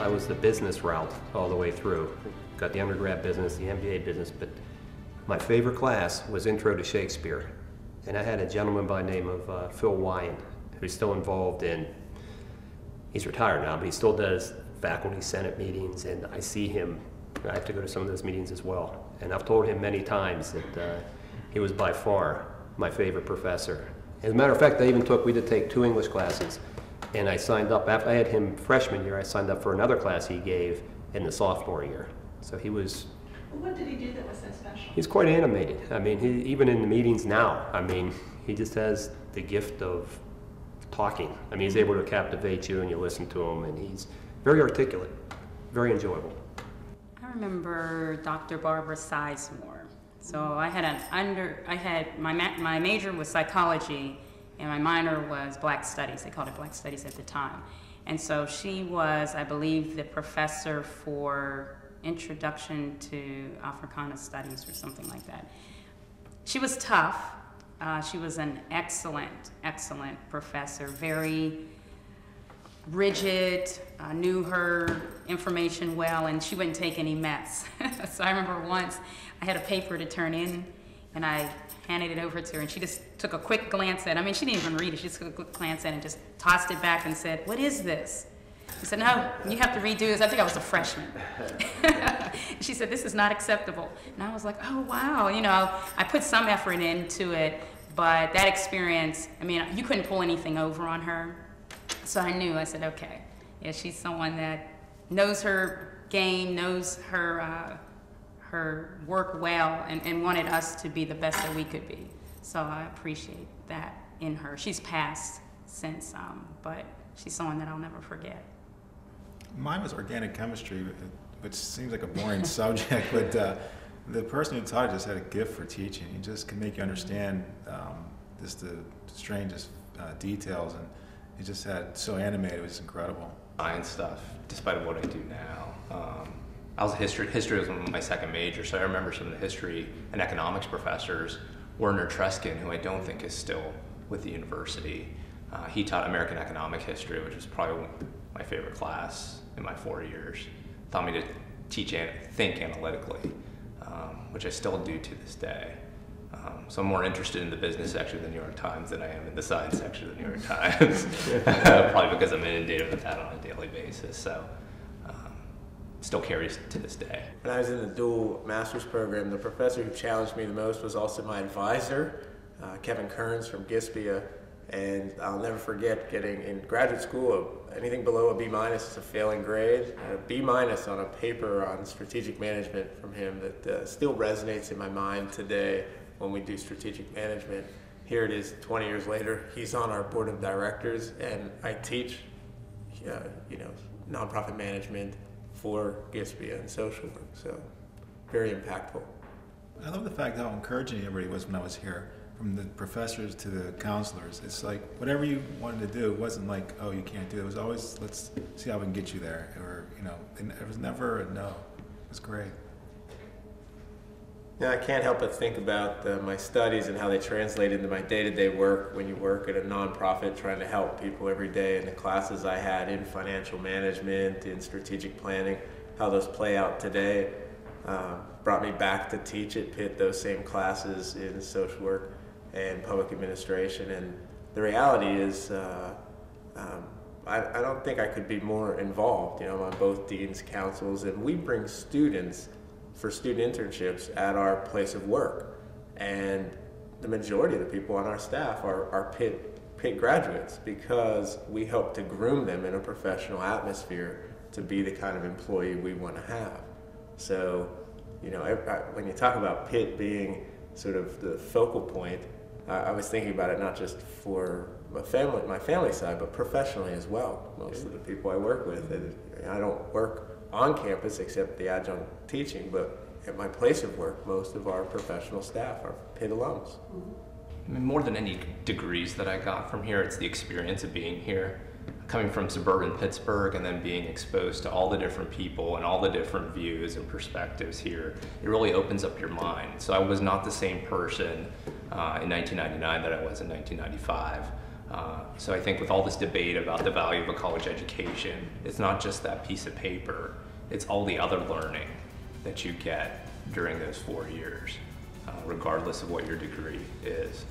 I was the business route all the way through. Got the undergrad business, the MBA business, but my favorite class was Intro to Shakespeare. And I had a gentleman by the name of Phil Wyand, who's still involved in, he's retired now, but he still does faculty senate meetings, and I see him, I have to go to some of those meetings as well. And I've told him many times that he was by far my favorite professor. As a matter of fact, we did take 2 English classes, and I signed up, after I had him freshman year, I signed up for another class he gave in the sophomore year. So he was... What did he do that was so special? He's quite animated. I mean, even in the meetings now, I mean, he just has the gift of talking. I mean, he's able to captivate you and you listen to him, and he's very articulate, very enjoyable. I remember Dr. Barbara Sizemore. So I had my major was psychology and my minor was Black Studies. They called it Black Studies at the time. And so she was, I believe, the professor for Introduction to Africana Studies or something like that. She was tough. She was an excellent, excellent professor, very rigid, knew her information well, and she wouldn't take any mess. So I remember once I had a paper to turn in, and I handed it over to her, and she just took a quick glance at it. I mean, she didn't even read it. She just took a quick glance at it and just tossed it back and said, "What is this?" I said, "No, you have to redo this." I think I was a freshman. She said, "This is not acceptable." And I was like, oh, wow. You know, I put some effort into it, but that experience, I mean, you couldn't pull anything over on her. So I knew, I said, okay, yeah, she's someone that knows her game, knows her work well, and wanted us to be the best that we could be. So I appreciate that in her. She's passed since, but she's someone that I'll never forget. Mine was organic chemistry, which seems like a boring subject, but the person who taught it just had a gift for teaching. He just could make you understand just the strangest details, and he just had so animated. It was incredible. Science stuff, despite what I do now. I was history was my second major, so I remember some of the history and economics professors. Werner Treskin, who I don't think is still with the university, he taught American economic history, which was probably my favorite class in my 4 years. Taught me to think analytically, which I still do to this day. So I'm more interested in the business section of the New York Times than I am in the science section of the New York Times, probably because I'm inundated with that on a daily basis. So still carries to this day. When I was in the dual master's program, the professor who challenged me the most was also my advisor, Kevin Kearns from GISPIA. And I'll never forget getting in graduate school, anything below a B- is a failing grade, and a B- on a paper on strategic management from him that still resonates in my mind today when we do strategic management. Here it is 20 years later, he's on our board of directors, and I teach nonprofit management for GISPIA and social work, so very impactful. I love the fact how encouraging everybody was when I was here. From the professors to the counselors, it's like whatever you wanted to do, it wasn't like, oh, you can't do it. It was always, let's see how we can get you there, or it was never a no. It was great. Yeah, I can't help but think about my studies and how they translate into my day-to-day work when you work at a nonprofit trying to help people every day, and the classes I had in financial management, in strategic planning, how those play out today. Brought me back to teach at Pitt those same classes in social work and public administration, and the reality is I don't think I could be more involved. I'm on both dean's councils, and we bring students for student internships at our place of work, and the majority of the people on our staff are Pitt graduates, because we help to groom them in a professional atmosphere to be the kind of employee we want to have. So when you talk about Pitt being sort of the focal point, I was thinking about it not just for my family side, but professionally as well. Most of the people I work with, and I don't work on campus except the adjunct teaching, but at my place of work, most of our professional staff are Pitt alums. I mean, more than any degrees that I got from here, it's the experience of being here. Coming from suburban Pittsburgh and then being exposed to all the different people and all the different views and perspectives here, it really opens up your mind. So I was not the same person in 1999 that I was in 1995. So I think with all this debate about the value of a college education, it's not just that piece of paper, it's all the other learning that you get during those 4 years, regardless of what your degree is.